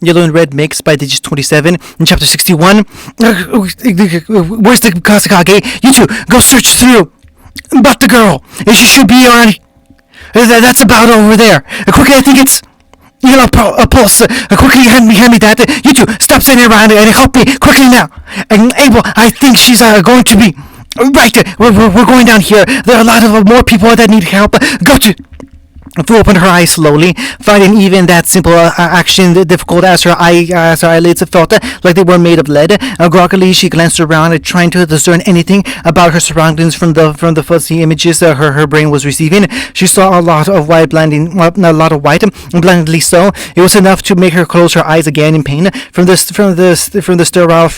Yellow and Red Mix by Digits 27 in Chapter 61. Where's the Kasakage? You two, go search through. But the girl, she should be on. That's about over there. Quickly, I think it's yellow pulse. Quickly, hand me that. You two, stop sitting around and help me quickly now. And Abel, I think she's going to be right. We're going down here. There are a lot of more people that need help. Go to. Fu opened her eyes slowly, finding even that simple action difficult as her eyelids felt like they were made of lead. Groggily, she glanced around, trying to discern anything about her surroundings from the fuzzy images her brain was receiving. She saw a lot of white, blindingly so. It was enough to make her close her eyes again in pain. From the sterile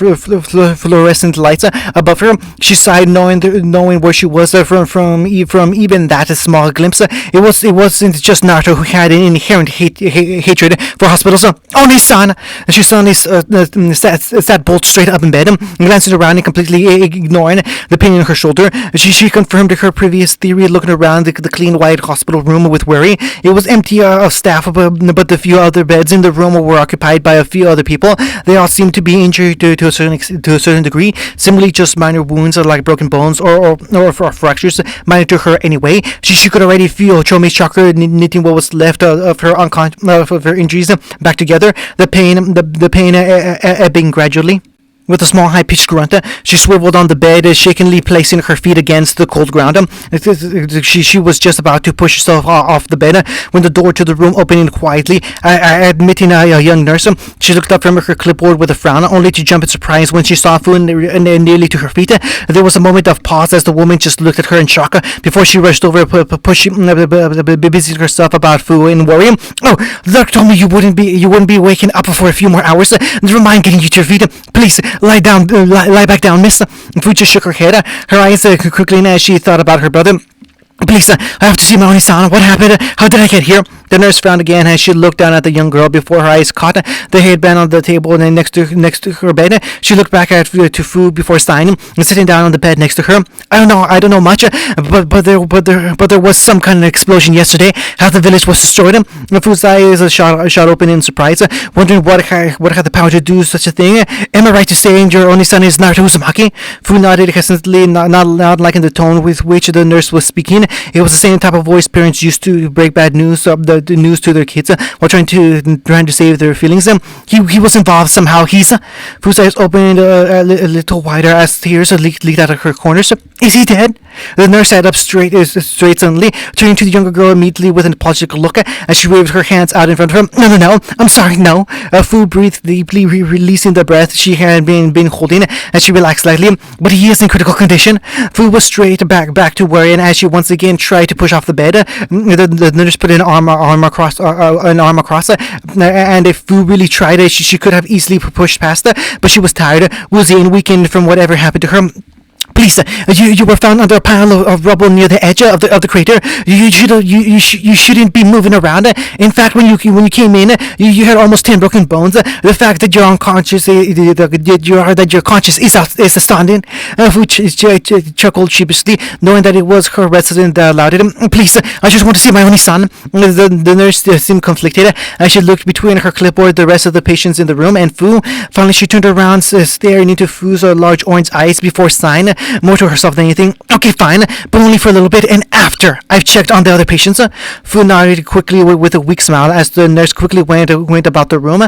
fluorescent lights above her, she sighed, knowing where she was from even that small glimpse. It wasn't just Naruto who had an inherent hatred for hospitals. Oni-san! She suddenly sat bolt straight up in bed, glancing around and completely ignoring the pain in her shoulder. She confirmed her previous theory, looking around the clean white hospital room with worry. It was empty of staff, but the few other beds in the room were occupied by a few other people. They all seemed to be injured to a certain degree, simply just minor wounds like broken bones or fractures, minor to her anyway. She could already feel Chomi's chakra knitting what was left of her injuries back together. The pain ebbing gradually. With a small high-pitched grunt, she swiveled on the bed, shakenly placing her feet against the cold ground. She was just about to push herself off the bed when the door to the room opened quietly, admitting a young nurse. She looked up from her clipboard with a frown, only to jump in surprise when she saw Fu nearly to her feet. There was a moment of pause as the woman just looked at her in shock before she rushed over, busying herself about Fu and worrying. "Oh, the doctor told me you wouldn't be waking up for a few more hours. Never mind getting you to your feet. Please, lie back down, miss." Fuji shook her head, her eyes quickly as she thought about her brother. "Please, I have to see my Oni-san. What happened? How did I get here?" The nurse frowned again as she looked down at the young girl before her eyes caught the headband on the table and next to her bed. She looked back to Fu before sighing and sitting down on the bed next to her. I don't know much, but there was some kind of explosion yesterday. Half the village was destroyed." Fu's eyes shot open in surprise, wondering what had the power to do such a thing. "Am I right to saying your only son is Naruto Uzumaki?" Fu nodded hesitantly, not liking the tone with which the nurse was speaking. It was the same type of voice parents used to break bad news the news to their kids while trying to save their feelings. He was involved somehow. Fu's eyes opened a little wider as tears leaked out of her corners. "Is he dead?" The nurse sat up straight suddenly, turning to the younger girl immediately with an apologetic look as she waved her hands out in front of her. No, I'm sorry, no." Fu breathed deeply, releasing the breath she had been holding as she relaxed slightly. "But he is in critical condition." Fu was straight back to worry, and as she once again tried to push off the bed, the nurse put an arm across, and if Fu really tried it, she could have easily pushed past it, but she was tired, woozy, and weakened from whatever happened to her. "Please, you were found under a pile of rubble near the edge of the crater. You shouldn't be moving around. In fact, when you came in, you had almost 10 broken bones. The fact that you're unconscious, that you're conscious is astounding." Fu chuckled sheepishly, knowing that it was her resident that allowed it. "Please, I just want to see my only son." The nurse seemed conflicted as she looked between her clipboard, the rest of the patients in the room, and Fu. Finally, she turned around, staring into Fu's large orange eyes before sighing, more to herself than anything. "Okay, fine, but only for a little bit, and after I've checked on the other patients." Fu nodded quickly with a weak smile as the nurse quickly went about the room,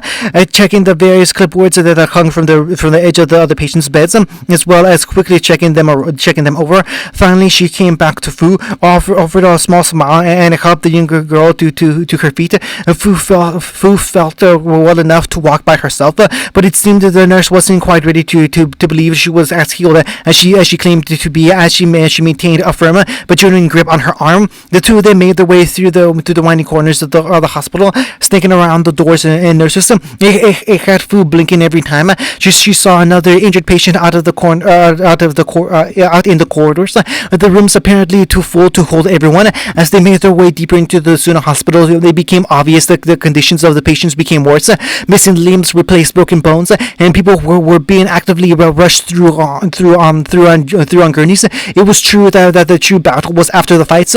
checking the various clipboards that hung from the edge of the other patients' beds, as well as quickly checking them over. Finally, she came back to Fu, offered a small smile, and helped the younger girl to her feet. Fu felt well enough to walk by herself, but it seemed that the nurse wasn't quite ready to believe she was as healed as she claimed to be, as she maintained a firm but genuine grip on her arm. The two of them made their way through the winding corners of the hospital, snaking around the doors and nurses. It had Fu blinking every time she saw another injured patient out in the corridors. The rooms apparently too full to hold everyone. As they made their way deeper into the Suna hospital, it became obvious that the conditions of the patients became worse. Missing limbs replaced broken bones, and people were being actively rushed through on gurneys. It was true that the true battle was after the fights.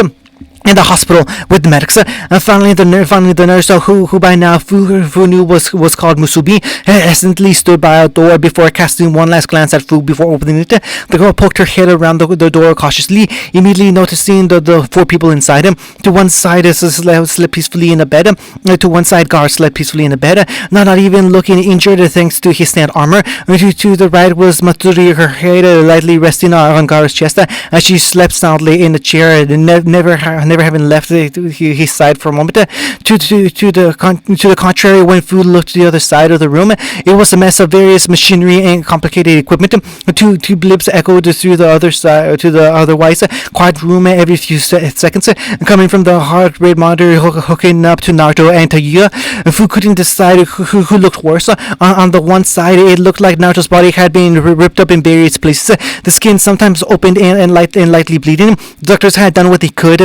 in the hospital with the medics. And finally, the nurse, who by now Fu knew was called Musubi, hesitantly stood by a door before casting one last glance at Fu before opening it. The girl poked her head around the door cautiously, immediately noticing the four people inside him. To one side, slept peacefully in a bed. To one side, Gar slept peacefully in a bed, not even looking injured thanks to his stand armor. To the right was Matsuri, her head lightly resting on Gar's chest as she slept soundly in the chair, never having left his side for a moment. To the contrary, when Fu looked to the other side of the room, it was a mess of various machinery and complicated equipment. Two blips echoed through the other side to the otherwise quiet room every few seconds, coming from the heart rate monitor hooking up to Naruto and Tayuya. Fu couldn't decide who looked worse. On the one side, it looked like Naruto's body had been ripped up in various places. The skin sometimes opened and lightly bleeding. The doctors had done what they could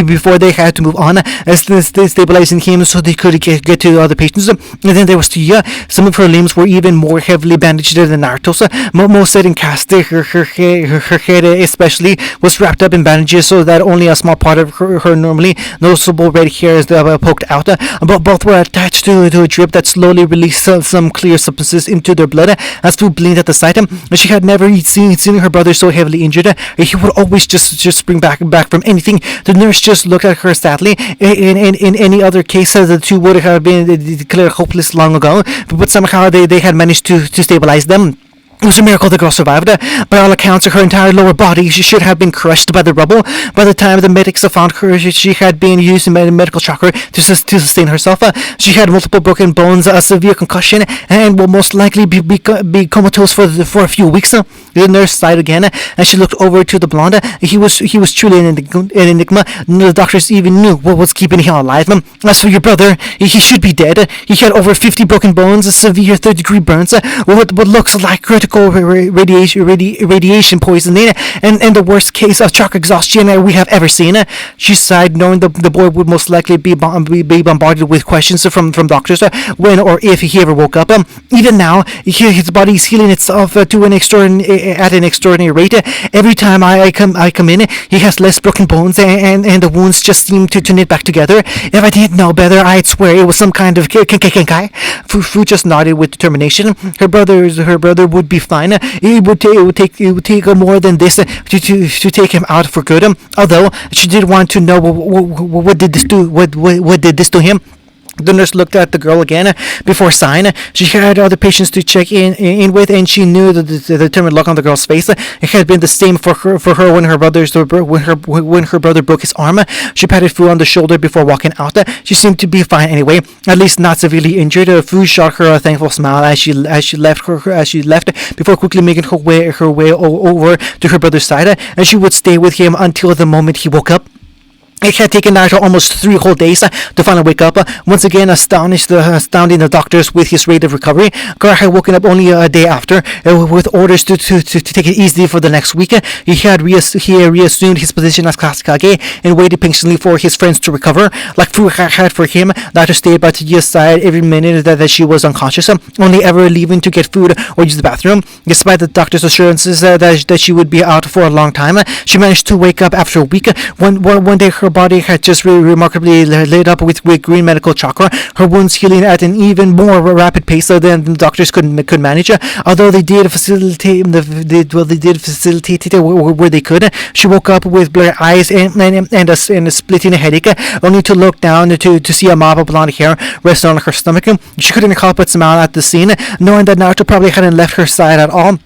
before they had to move on, stabilizing him so they could get to other patients. And then there was Tia. Some of her limbs were even more heavily bandaged than Naruto's. Most said in cast, her head especially was wrapped up in bandages so that only a small part of her normally noticeable red hairs poked out. But both were attached to a drip that slowly released some clear substances into their blood. As Fu blinked at the sight, she had never seen her brother so heavily injured. He would always just spring back from anything. The nurse just looked at her sadly. In any other case, the two would have been declared hopeless long ago, but somehow they had managed to stabilize them. It was a miracle the girl survived. By all accounts, her entire lower body should have been crushed by the rubble. By the time the medics found her, she had been using medical chakra to sustain herself. She had multiple broken bones, a severe concussion, and will most likely be comatose for a few weeks. The nurse sighed again, and she looked over to the blonde. He was truly an enigma. None of the doctors even knew what was keeping him alive. As for your brother, he should be dead. He had over 50 broken bones, severe third-degree burns, what looks like critical radiation poisoning, and the worst case of chakra exhaustion we have ever seen. She sighed, knowing the boy would most likely be bombarded with questions from doctors when or if he ever woke up. Even now, his body is healing itself at an extraordinary rate. Every time I come in, he has less broken bones, and the wounds just seem to knit back together. If I didn't know better, I'd swear it was some kind of kenkai. Fu just nodded with determination. Her brother would be fine. It would take more than this to take him out for good. Although she did want to know what did this do. What did this to him? The nurse looked at the girl again before sighing. She had other patients to check in with, and she knew that the determined look on the girl's face. It had been the same for her when her brother broke his arm. She patted Fu on the shoulder before walking out. She seemed to be fine anyway, at least not severely injured. Fu shot her a thankful smile as she left before quickly making her way over to her brother's side, and she would stay with him until the moment he woke up. It had taken Naruto almost 3 whole days to finally wake up. Once again, astounding the doctors with his rate of recovery. Gar had woken up only a day after, with orders to take it easy for the next week. He had reassumed his position as Kage and waited patiently for his friends to recover. Like Fu had for him, Naruto stayed by Tsuji's side every minute that she was unconscious, only ever leaving to get food or use the bathroom. Despite the doctor's assurances that she would be out for a long time, she managed to wake up after a week. One day, her body had just remarkably lit up with green medical chakra, her wounds healing at an even more rapid pace than the doctors could manage. Although they did facilitate it where they could. She woke up with blurry eyes and a splitting headache, only to look down to see a mop of blonde hair rest on her stomach. She couldn't help but smile at the scene, knowing that Naruto probably hadn't left her side at all.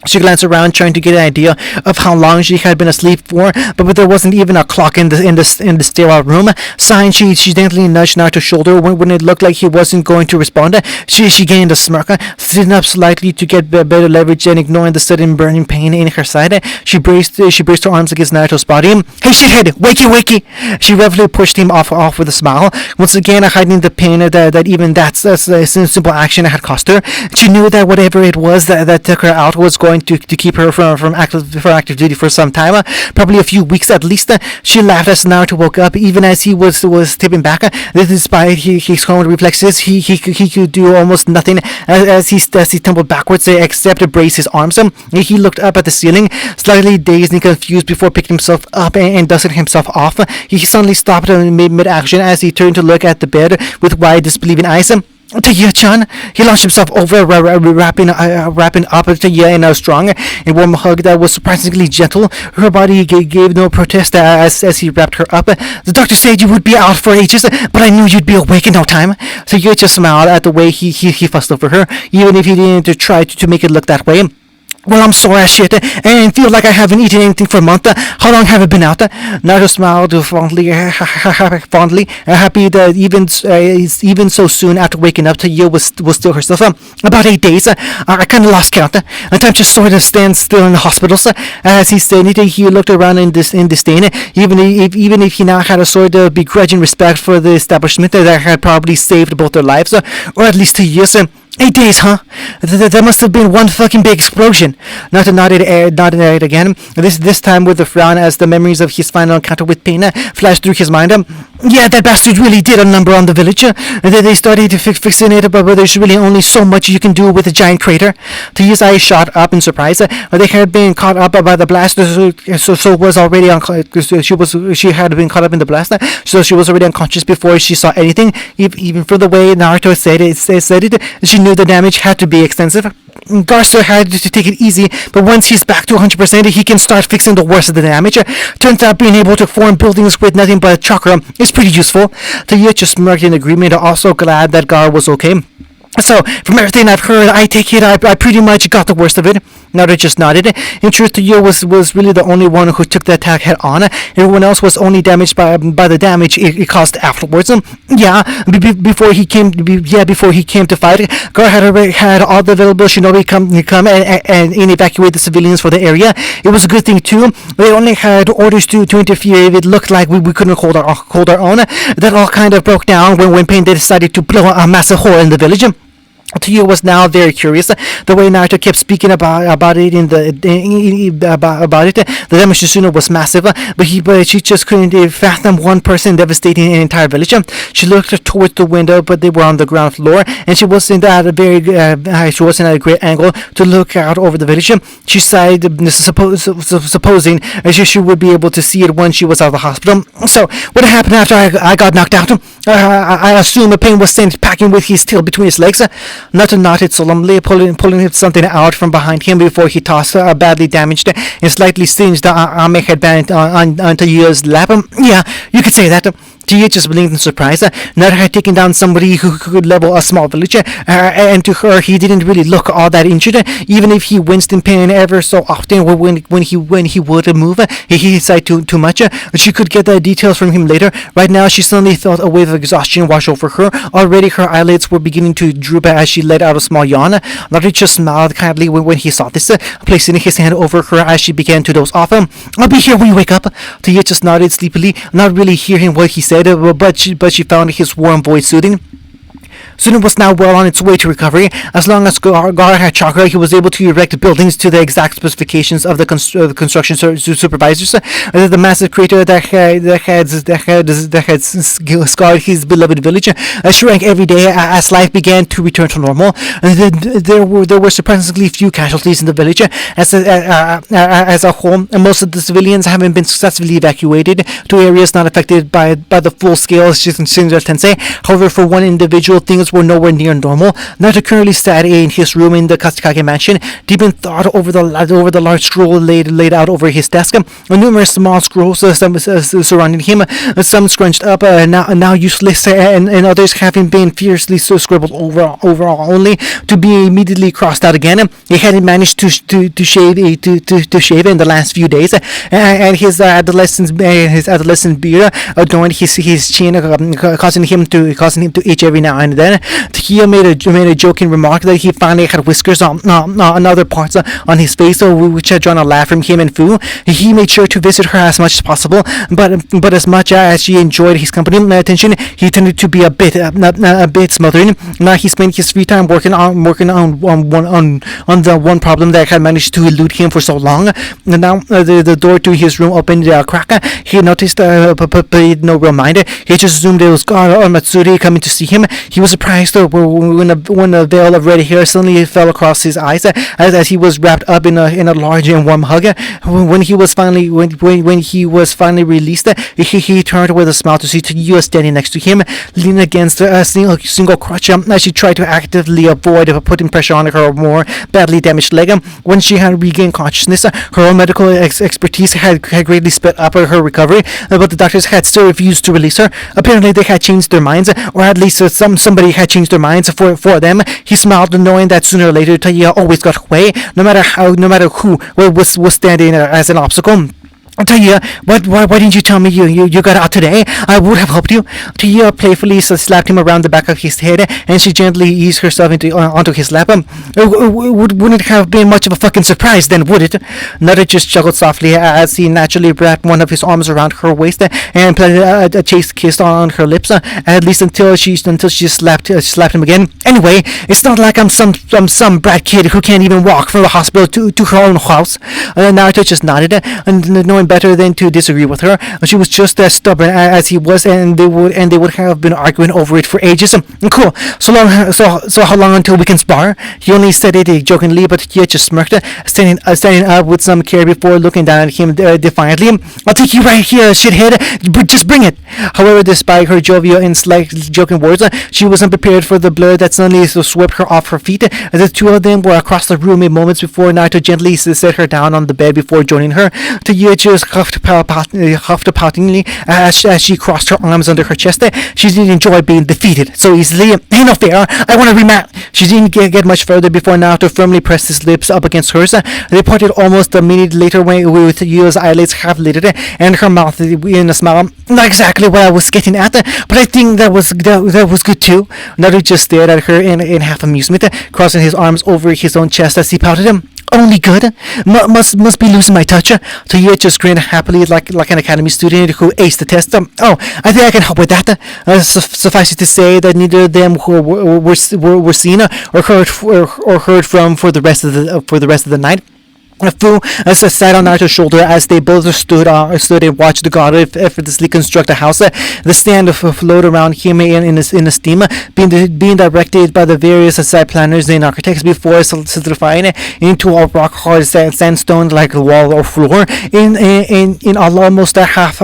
She glanced around, trying to get an idea of how long she had been asleep for, but there wasn't even a clock in the sterile room. Sighing, she gently nudged Naruto's shoulder when it looked like he wasn't going to respond. She gained a smirk, sitting up slightly to get better leverage, and ignoring the sudden burning pain in her side, she braced her arms against Naruto's body. "Hey, shithead, wakey!" She roughly pushed him off with a smile, once again hiding the pain that even that simple action had cost her. She knew that whatever it was that took her out was going going to keep her from active duty for some time, probably a few weeks at least. She laughed as Naruto woke up, even as he was tipping back. Despite his own reflexes, he could do almost nothing as he tumbled backwards, except to brace his arms. He looked up at the ceiling, slightly dazed and confused before picking himself up and dusting himself off. He suddenly stopped mid-action as he turned to look at the bed with wide, disbelieving eyes. Taya-chan, he launched himself over, wrapping up Taya in a strong and warm hug that was surprisingly gentle. Her body gave no protest as he wrapped her up. The doctor said you would be out for ages, but I knew you'd be awake in no time. Taya just smiled at the way he fussed over her, even if he didn't try to make it look that way. Well, I'm sore as shit, and feel like I haven't eaten anything for a month. How long have I been out? Naruto smiled fondly, happy that even so soon after waking up, Taya was still herself. About 8 days. I kind of lost count. Time just sort of stands still in the hospitals. As he said it, he looked around in disdain, even if he now had a sort of begrudging respect for the establishment that had probably saved both their lives, or at least 2 years. 8 days, huh? That must have been one fucking big explosion. Naruto nodded again, this time with a frown as the memories of his final encounter with Pain flashed through his mind. Yeah, that bastard really did a number on the village. They started fixing it, but there's really only so much you can do with a giant crater. Taya's eyes shot up in surprise. They had been caught up by the blast, so was already she had been caught up in the blast, so she was already unconscious before she saw anything. Even for the way Naruto said it, she knew the damage had to be extensive. Garza had to take it easy, but once he's back to 100%, he can start fixing the worst of the damage. Turns out being able to form buildings with nothing but chakra is pretty useful. Taya just smirked in agreement, also glad that Gar was okay. So, from everything I've heard, I take it I pretty much got the worst of it. Naruto just nodded. In truth, Taya was really the only one who took the attack head on. Everyone else was only damaged by the damage it caused afterwards. Before he came to fight, Gar had already had all the available shinobi come and evacuate the civilians for the area. It was a good thing too. They only had orders to interfere if it looked like we couldn't hold our own. That all kind of broke down when Pain decided to blow a massive hole in the village. Taya was now very curious. The way Naruto kept speaking about it about it, the damage to Suna was massive, but she just couldn't fathom one person devastating an entire village. She looked towards the window, but they were on the ground floor, and she wasn't at a great angle to look out over the village. She sighed, supposing she would be able to see it when she was out of the hospital. So, what happened after I got knocked out? I assume Pain was sent packing with his tail between his legs. Naruto nodded solemnly, pulling something out from behind him before he tossed a badly damaged and slightly singed Ame headband on Taya's lap. Yeah, you could say that. Taya just blinked in surprise. Naruto had taken down somebody who could level a small village, and to her he didn't really look all that injured. Even if he winced in pain ever so often when he would move, he sighed too much. She could get the details from him later. Right now she suddenly felt a wave of exhaustion wash over her. Already her eyelids were beginning to droop as she let out a small yawn. Naruto just smiled kindly when he saw this, placing his hand over her as she began to doze off. I'll be here when you wake up. Taya just nodded sleepily, not really hearing what he said, but she found his warm voice soothing. Suna was now well on its way to recovery. As long as Gar had chakra, he was able to erect buildings to the exact specifications of the construction supervisors. The massive crater that had scarred his beloved village shrank every day as life began to return to normal. There were surprisingly few casualties in the village as a whole, and most of the civilians having been successfully evacuated to areas not affected by the full-scale Shinra Tensei. However, for one individual, things were nowhere near normal. Naruto currently sat in his room in the Katsuki mansion, deep in thought over the large scroll laid out over his desk. Numerous small scrolls surrounding him, some scrunched up, now useless, and others having been fiercely scribbled overall, only to be immediately crossed out again. He hadn't managed to shave in the last few days, and his adolescent beard adorned his chin, causing him to itch every now and then. Takia made a joking remark that he finally had whiskers on other parts on his face, which had drawn a laugh from him and Fu. He made sure to visit her as much as possible, but as much as she enjoyed his company and attention, he tended to be a bit smothering. Now he spent his free time working on the one problem that had managed to elude him for so long. And now the door to his room opened a crack. He noticed, but paid no real mind. He just assumed it was God or Matsuri coming to see him. He was surprised when a veil of red hair suddenly fell across his eyes as he was wrapped up in a large and warm hug. When he was finally released, he turned with a smile to see Takia standing next to him, leaning against a single crutch as she tried to actively avoid putting pressure on her more badly damaged leg. When she had regained consciousness, her own medical expertise had greatly sped up her recovery, but the doctors had still refused to release her. Apparently they had changed their minds, or at least somebody had changed their minds for them. He smiled, knowing that sooner or later Takia always got her way, no matter who was standing as an obstacle. Takia, why didn't you tell me you got out today? I would have helped you. Takia playfully slapped him around the back of his head, and she gently eased herself onto his lap. Wouldn't it have been much of a fucking surprise then, would it? Nutter just chuckled softly as he naturally wrapped one of his arms around her waist and planted a chaste kiss on her lips, at least until she slapped him again. Anyway, it's not like I'm some brat kid who can't even walk from the hospital to her own house. Naruto just nodded, and knowing better than to disagree with her. She was just as stubborn as he was, and they would have been arguing over it for ages. Cool. So how long until we can spar? He only said it jokingly, but he just smirked, standing up with some care before looking down at him defiantly. I'll take you right here, shithead. But just bring it. However, despite her jovial and slightly joking words, she was unprepared for the blur that suddenly swept her off her feet. The two of them were across the room in moments before Naruto gently set her down on the bed before joining her. Takia just huffed poutingly as she crossed her arms under her chest. She didn't enjoy being defeated so easily. Ain't no fair. I want to rematch. She didn't get much further before Naruto firmly pressed his lips up against hers. They parted almost a minute later with Yu's eyelids half lidded and her mouth in a smile. Not exactly what I was getting at, but I think that was good too. Naruto just stared at her in half amusement, crossing his arms over his own chest as he pouted him. Only good? Must be losing my touch. Takia just grinned happily like an academy student who aced the test. Oh, I think I can help with that. Suffice it to say that neither of them were seen or heard from for the rest of the night. Fu sat on Naruto's shoulder as they both stood and watched the god effortlessly construct a house. The stand flowed around him in the steam, being directed by the various side planners and architects before solidifying into a rock hard sandstone like wall or floor. In all, almost half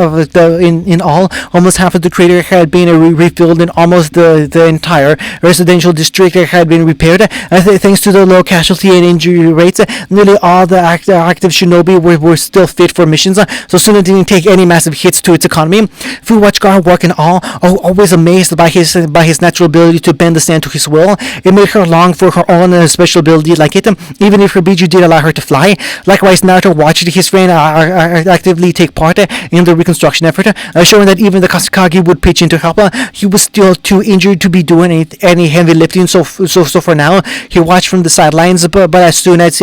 of the crater had been refilled, and almost the entire residential district had been repaired. Thanks to the low casualty and injury rates, nearly all the active shinobi were still fit for missions, so Suna didn't take any massive hits to its economy. Fu watched Gar work in all, always amazed by his natural ability to bend the sand to his will. It made her long for her own special ability like it, even if her Biju did allow her to fly. Likewise, Naruto watched his friend actively take part in the reconstruction effort, showing that even the Kasukage would pitch in to help. He was still too injured to be doing any heavy lifting, so for now he watched from the sidelines, but as soon as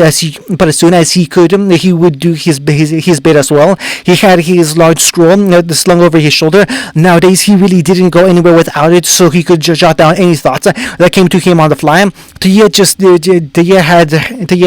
he could, he would do his bit as well. He had his large scroll slung over his shoulder. Nowadays, he really didn't go anywhere without it, so he could jot down any thoughts that came to him on the fly. Takia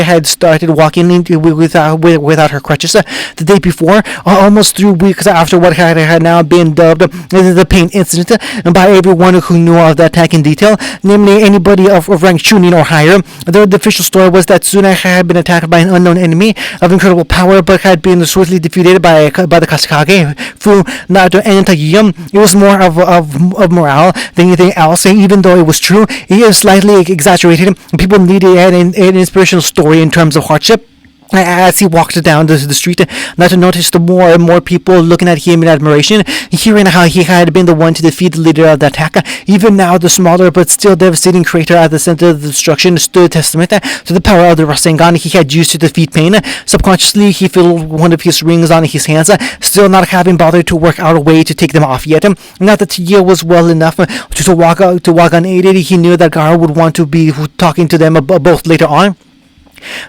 had started walking without her crutches the day before, almost 3 weeks after what had now been dubbed the pain incident by everyone who knew of the attack in detail, namely anybody of rank Chunin or higher. The official story was that Suna had been attacked by an unknown enemy of incredible power, but had been swiftly defeated by the Kasukage, Fu, Naruto, and Takia. It was more of morale than anything else, and even though it was true, it was slightly exaggerated. People needed an inspirational story in terms of hardship. as he walked down the street. Not to notice the more and more people looking at him in admiration, hearing how he had been the one to defeat the leader of the attack. Even now, the smaller but still devastating crater at the center of the destruction stood testament to the power of the Rasengan he had used to defeat pain. Subconsciously, he felt one of his rings on his hands, still not having bothered to work out a way to take them off yet. Now that Tia was well enough to walk unaided, he knew that Gara would want to be talking to them both later on.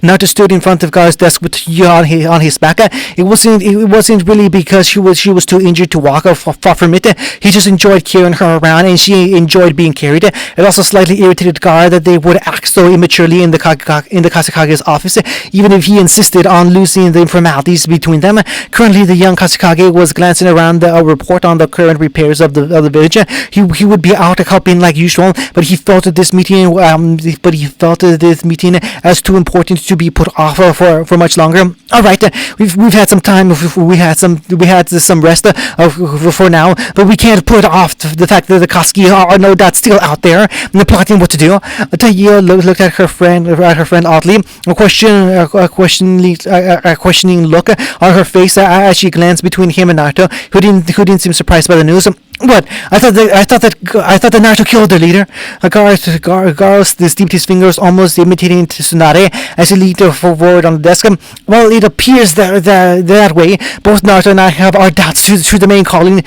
Naruto stood in front of Gar's desk with Tia on his back. It wasn't really because she was too injured to walk far from it. He just enjoyed carrying her around, and she enjoyed being carried. It also slightly irritated Gar that they would act so immaturely in the Kasekage's office, even if he insisted on losing the formalities between them. Currently, the young Kasekage was glancing around the report on the current repairs of the village. He would be out helping like usual, but he felt this meeting as too important to be put off for much longer. All right, we've had some time. We had some rest for now, but we can't put off the fact that the Koski are no doubt still out there and plotting what to do. Taiyo looked at her friend oddly, a questioning look on her face as she glanced between him and Naruto, who didn't seem surprised by the news. What? I thought that Naruto killed their leader. Garo steeped his fingers, almost imitating Tsunade, as he leaned forward on the desk. Well, it appears that way. Both Naruto and I have our doubts to the man calling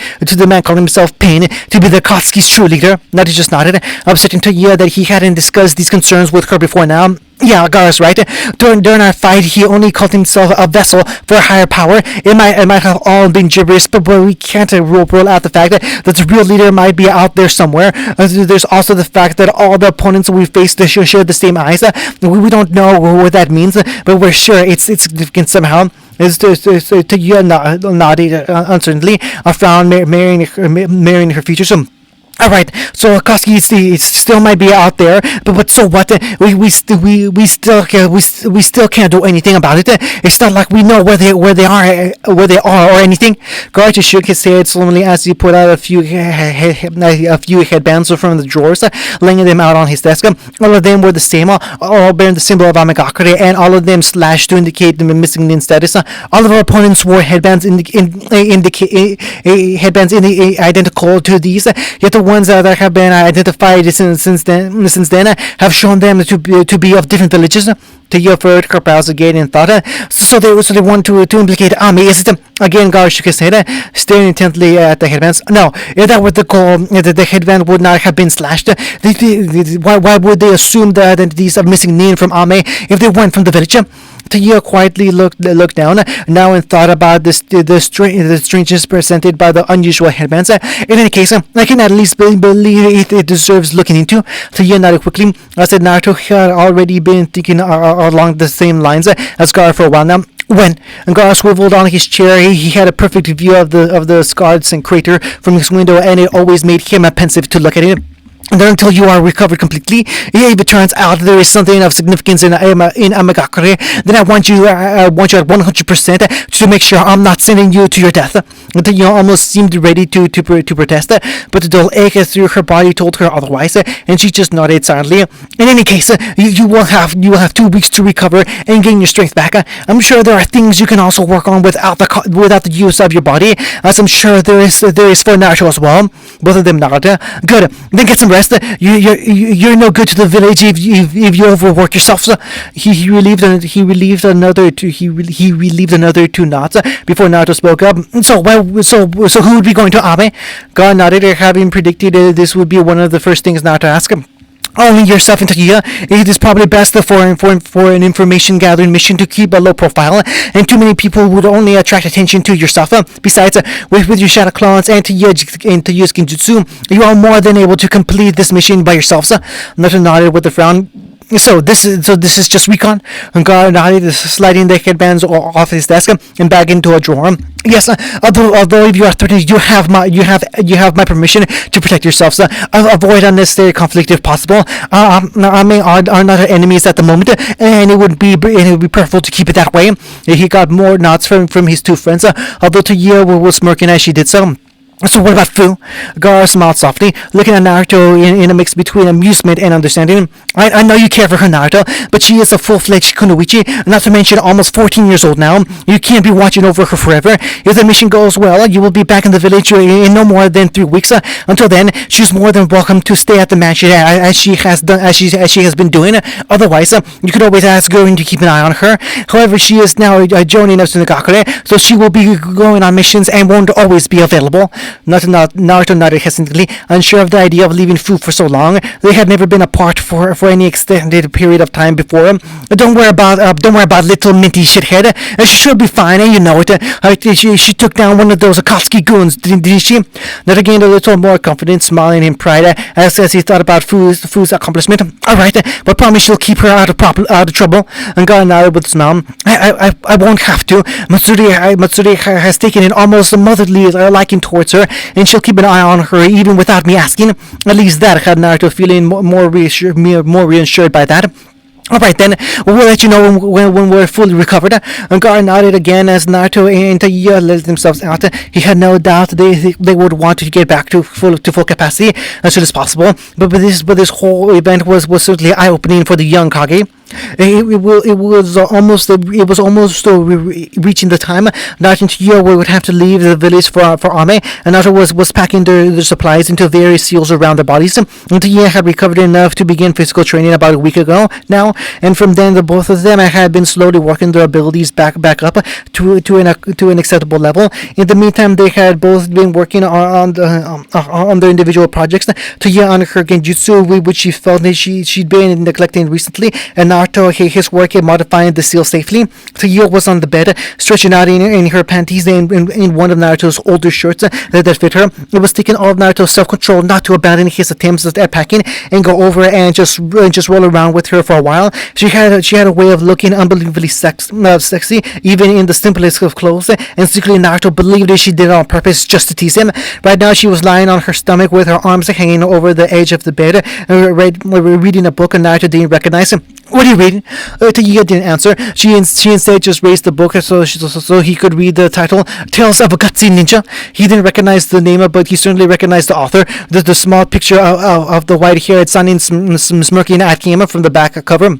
himself Pain to be the Katsuki's true leader. Naruto just nodded, upsetting Taiyo that he hadn't discussed these concerns with her before now. Yeah, Gara's right. During our fight, he only called himself a vessel for a higher power. It might have all been gibberish, but we can't rule out the fact that the real leader might be out there somewhere. There's also the fact that all the opponents we faced share the same eyes. We don't know what that means, but we're sure it's significant somehow. Taiyo nodded uncertainly, a frown marrying her features. Alright, so Koski still might be out there, but so what? We still can't do anything about it. It's not like we know where they are or anything. Gar just shook his head slowly as he put out a few headbands from the drawers, laying them out on his desk. All of them were the same, all bearing the symbol of Amagakure, and all of them slashed to indicate the missing nin status. All of our opponents wore headbands identical to these, yet the ones that have been identified since then have shown them to be of different villages. Taiyo furrowed her brows again in thought. So they want to implicate Ami, is it? Again, Gar shook his head, staring intently at the headbands. No, if that were the goal, the headband would not have been slashed. Why would they assume the identities of missing Nin from Ame if they weren't from the village? Taiyo quietly looked down now and thought about the strangeness presented by the unusual headbands. In any case, I can at least believe it deserves looking into. Taiyo nodded quickly. I said Naruto had already been thinking along the same lines as Gar for a while now. When Gar swiveled on his chair, he had a perfect view of the scarred and crater from his window, and it always made him pensive to look at it. And then until you are recovered completely, if it turns out there is something of significance in Amagakure, then I want you at 100% to make sure I'm not sending you to your death. Taiyo almost seemed ready to protest, but the dull ache through her body told her otherwise, and she just nodded silently. In any case, you will have 2 weeks to recover and gain your strength back. I'm sure there are things you can also work on without the use of your body, as I'm sure there is for Naruto as well. Both of them nodded. Good. Then get some rest. You're no good to the village if you overwork yourself. So he relieved another 2 knots before Naruto spoke up. So who would be going to Abe? Gar nodded, having predicted this would be one of the first things Naruto asked him. Only yourself and Takiya. It is probably best for an information gathering mission to keep a low profile, and too many people would only attract attention to yourself. Besides, with your shadow clones and Takiya's genjutsu, you are more than able to complete this mission by yourself. Naruto nodded with a frown. So this is just recon. Gar nodded, sliding the headbands off his desk and back into a drawer. Yes, although if you are threatened, you have my permission to protect yourselves. Avoid unnecessary conflict if possible. Are not our enemies at the moment, and it would be preferable to keep it that way. He got more nods from his 2 friends, although Taiyo was smirking as she did so. So what about Fu? Gara smiled softly, looking at Naruto in a mix between amusement and understanding. I know you care for her, Naruto, but she is a full-fledged kunoichi, not to mention almost 14 years old now. You can't be watching over her forever. If the mission goes well, you will be back in the village in no more than 3 weeks. Until then, she's more than welcome to stay at the mansion as she has been doing. Otherwise, you could always ask Gorin to keep an eye on her. However, she is now joining us in the Gakure, so she will be going on missions and won't always be available. Naruto nodded hesitantly, unsure of the idea of leaving Fu for so long. They had never been apart for any extended period of time before. Don't worry about little minty shithead. She'll be fine, and you know it. She took down one of those Akatsuki goons, didn't she? Naruto gained a little more confidence, smiling in pride as he thought about Fu's accomplishment. All right, but promise you'll keep her out of trouble. And Gara nodded with a smile. I won't have to. Matsuri has taken an almost motherly liking towards her, and she'll keep an eye on her even without me asking. At least that had Naruto feeling more reassured by that. Alright then, we'll let you know when we're fully recovered. Gara nodded again as Naruto and Taiya let themselves out. He had no doubt they would want to get back to full capacity as soon as possible. But this whole event was certainly eye-opening for the young Kage. It was almost reaching the time Naruto and Taiya would have to leave the village for Ame, and Naruto was packing their supplies into various seals around their bodies. And Taiya had recovered enough to begin physical training about a week ago now, and from then the both of them had been slowly working their abilities back up to an acceptable level. In the meantime, they had both been working on their individual projects. Taiya on her genjutsu, which she felt that she'd been neglecting recently, and Naruto his work in modifying the seal safely. Taiya was on the bed, stretching out in her panties in one of Naruto's older shirts that fit her. It was taking all of Naruto's self-control not to abandon his attempts at packing and go over and just roll around with her for a while. She had a way of looking unbelievably sexy, even in the simplest of clothes, and secretly Naruto believed that she did it on purpose just to tease him. Right now she was lying on her stomach with her arms hanging over the edge of the bed, reading a book, and Naruto didn't recognize him. What are you reading? Taiya didn't answer. She instead just raised the book so he could read the title, Tales of a Gutsy Ninja. He didn't recognize the name, but he certainly recognized the author. The small picture of the white-haired Sanin smirking at him from the back cover.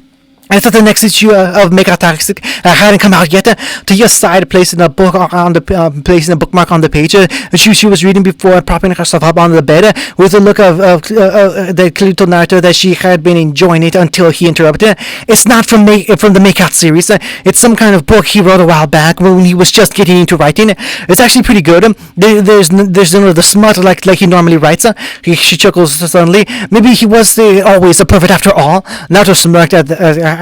I thought the next issue of Mega Toxic hadn't come out yet. Taiya sighed, placing a bookmark on the page. She was reading before propping herself up on the bed with a look of that clearly told Naruto that she had been enjoying it until he interrupted. It's not from the Makeout series. It's some kind of book he wrote a while back when he was just getting into writing. It's actually pretty good. There's none of the smut like he normally writes. She chuckles suddenly. Maybe he was always a pervert after all. Naruto smirked at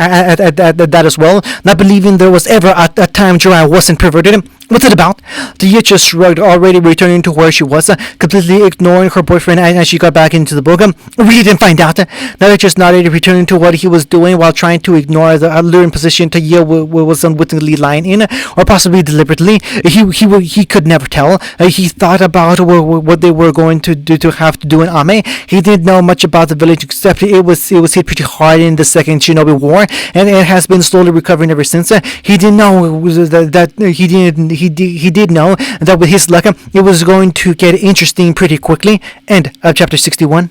that as well, not believing there was ever a time Jiraiya wasn't perverted. What's it about? Taiya just shrugged, already returning to where she was, completely ignoring her boyfriend as she got back into the book. Really didn't find out. Naruto just nodded, returning to what he was doing while trying to ignore the alluring position Taiya was unwittingly lying in, or possibly deliberately. He could never tell. He thought about what they were going to have to do in Ame. He didn't know much about the village except it was hit pretty hard in the Second Shinobi War, and it has been slowly recovering ever since. He didn't know he did know that with his luck, it was going to get interesting pretty quickly. End of chapter 61.